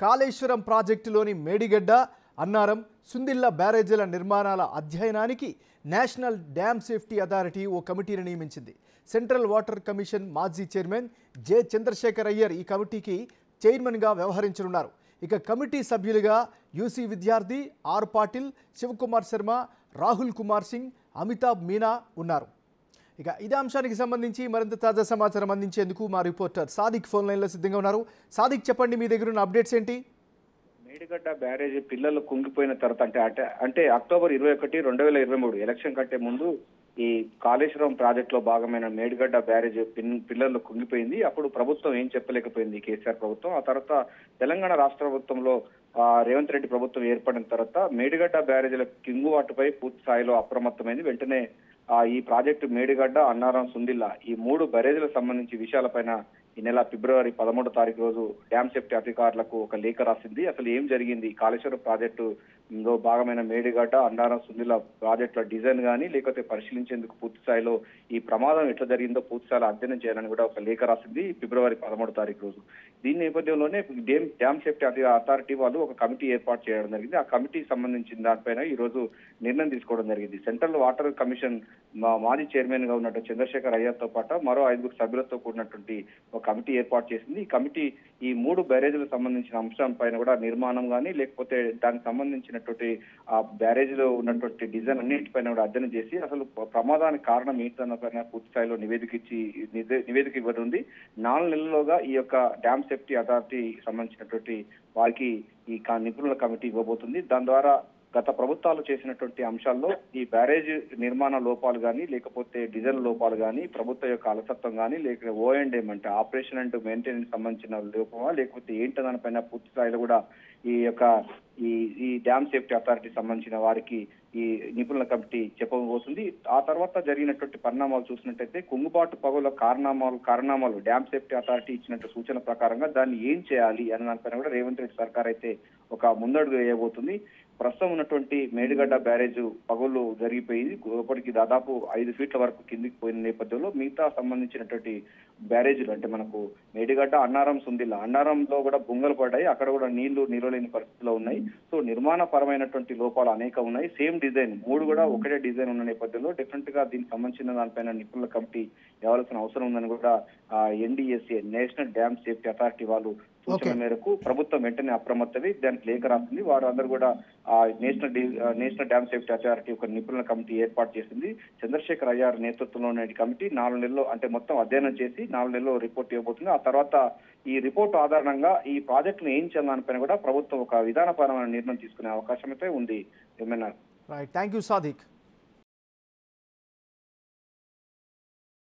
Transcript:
కాళేశ్వరం ప్రాజెక్టులోని మేడిగడ్డ, అన్నారం, సుందిళ్ల బ్యారేజీల నిర్మాణాల అధ్యయనానికి national dam safety authority ఓ కమిటీని నియమించింది. సెంట్రల్ వాటర్ కమిషన్ మాజీ చైర్మన్ జె చంద్రశేఖర్ అయ్యర్ ఈ కమిటీకి చైర్మన్గా వ్యవహరించనున్నారు. ఇక కమిటీ సభ్యులుగా యూసీ విద్యార్థి, ఆర్ పాటిల్, శివకుమార్ శర్మ, రాహుల్ కుమార్ సింగ్, అమితాబ్ మీనా ఉన్నారు. ఇక ఇదే అంశానికి సంబంధించి మరింత తాజా సమాచారం అందించేందుకు మా రిపోర్టర్ సాదిక్ ఫోన్ లైన్లో సిద్ధంగా ఉన్నారు. సాదిక్, చెప్పండి, మీ దగ్గర ఉన్న అప్డేట్స్ ఏంటి? మేడిగడ్డ బ్యారేజ్ పిల్లలు కుంగిపోయిన తర్వాత అంటే అక్టోబర్ 21, 2023 ఎలక్షన్ కంటే ముందు ఈ కాళేశ్వరం ప్రాజెక్ట్ లో భాగమైన మేడిగడ్డ బ్యారేజ్ పిల్లలు కుంగిపోయింది. అప్పుడు ప్రభుత్వం ఏం చెప్పలేకపోయింది, కేసీఆర్ ప్రభుత్వం. ఆ తర్వాత తెలంగాణ రాష్ట్ర ప్రభుత్వంలో రేవంత్ రెడ్డి ప్రభుత్వం ఏర్పడిన తర్వాత మేడిగడ్డ బ్యారేజీల కింగువాటుపై పూర్తి స్థాయిలో అప్రమత్తమైంది. వెంటనే ఈ ప్రాజెక్టు మేడిగడ్డ, అన్నారం, సుందిల్లా ఈ 3 బ్యారేజీలకు సంబంధించి విషయాలపైన ఈ నెల ఫిబ్రవరి 13 రోజు డ్యామ్ సేఫ్టీ అధికారులకు ఒక లేఖ రాసింది. అసలు ఏం జరిగింది, కాళేశ్వరం ప్రాజెక్టు లో భాగమైన మేడిగడ్డ, అన్నారం, సుందిల్లా ప్రాజెక్టుల డిజైన్ కానీ లేకపోతే పరిశీలించేందుకు పూర్తి స్థాయిలో ఈ ప్రమాదం ఎట్లా జరిగిందో పూర్తి స్థాయిలో అధ్యయనం చేయాలని కూడా ఒక లేఖ రాసింది ఫిబ్రవరి 13 రోజు. దీని నేపథ్యంలోనే డ్యామ్ సేఫ్టీ అథారిటీ వాళ్ళు ఒక కమిటీ ఏర్పాటు చేయడం జరిగింది. ఆ కమిటీకి సంబంధించిన దానిపైన ఈ రోజు నిర్ణయం తీసుకోవడం జరిగింది. సెంట్రల్ వాటర్ కమిషన్ మాజీ చైర్మన్ గా ఉన్నట్టు చంద్రశేఖర్ అయ్యర్తో పాటు మరో 5 సభ్యులతో కూడినటువంటి ఒక కమిటీ ఏర్పాటు చేసింది. ఈ కమిటీ ఈ 3 బ్యారేజీలకు సంబంధించిన అంశం పైన కూడా నిర్మాణం కానీ లేకపోతే దానికి సంబంధించినటువంటి ఆ బ్యారేజీలో ఉన్నటువంటి డిజైన్ అన్నింటిపైన కూడా అధ్యయనం చేసి అసలు ప్రమాదానికి కారణం ఏంటన్న పైన పూర్తి స్థాయిలో నివేదిక ఇవ్వనుంది. 4 నెలల్లోగా ఈ యొక్క డ్యామ్ సేఫ్టీ అథారిటీ సంబంధించినటువంటి వారికి ఈ నిపుణుల కమిటీ ఇవ్వబోతుంది. దాని ద్వారా గత ప్రభుత్వాలు చేసినటువంటి అంశాల్లో ఈ బ్యారేజ్ నిర్మాణ లోపాలు కానీ లేకపోతే డిజైన్ లోపాలు కానీ ప్రభుత్వం యొక్క అలసత్వం కానీ లేకపోతే O&M అంటే ఆపరేషన్ అండ్ మెయింటెనెన్స్ సంబంధించిన లోపమా లేకపోతే ఏంటో దానిపైన పూర్తి స్థాయిలో కూడా ఈ యొక్క ఈ డ్యామ్ సేఫ్టీ అథారిటీ సంబంధించిన వారికి ఈ నిపుణుల కమిటీ చెప్పబోతుంది. ఆ తర్వాత జరిగినటువంటి పరిణామాలు చూసినట్టయితే కుంగుబాటు పగుల కారణామాలు డ్యామ్ సేఫ్టీ అథారిటీ ఇచ్చినట్టు సూచన ప్రకారంగా దాన్ని ఏం చేయాలి అన్న దానిపైన కూడా రేవంత్ రెడ్డి సర్కార్ అయితే ఒక ముందడుగు వేయబోతుంది. ప్రస్తుతం ఉన్నటువంటి మేడిగడ్డ బ్యారేజ్ పగులు జరిగిపోయి ఇప్పటికి దాదాపు 5 ఫీట్ల వరకు కిందికి పోయిన నేపథ్యంలో మిగతా సంబంధించినటువంటి బ్యారేజీలు అంటే మనకు మేడిగడ్డ, అన్నారం, సుందిల్లా, అన్నారంలో కూడా బొంగలు పడ్డాయి. అక్కడ కూడా నీళ్లు నిలవలేని పరిస్థితిలో ఉన్నాయి. సో నిర్మాణ పరమైనటువంటి లోపాలు అనేక ఉన్నాయి. సేమ్ డిజైన్ 3 కూడా ఒకటే డిజైన్ ఉన్న నేపథ్యంలో డెఫినెట్ గా దీనికి సంబంధించిన దానిపైన నిపుణుల కమిటీ ఇవ్వాల్సిన అవసరం ఉందని కూడా NDSA national dam safety authority వాళ్ళు సూచన మేరకు ప్రభుత్వం వెంటనే అప్రమత్తమై దానికి లేఖ రాసింది. వారు అందరూ కూడా నేషనల్ డ్యామ్ సేఫ్టీ అథారిటీ ఒక నిపుణుల కమిటీ ఏర్పాటు చేసింది. చంద్రశేఖర్ అయ్యర్ నేతృత్వంలోని కమిటీ 4 నెలల్లో అంటే మొత్తం అధ్యయనం చేసి 4 నెలల్లో రిపోర్ట్ ఇవ్వబోతుంది. ఆ తర్వాత ఈ రిపోర్ట్ ఆధారంగా ఈ ప్రాజెక్టును ఏం చేయాలనిపైన కూడా ప్రభుత్వం ఒక విధానపరమైన నిర్ణయం తీసుకునే అవకాశం అయితే ఉంది. ఏమైనా రైట్, థ్యాంక్ యూ సాదిక్.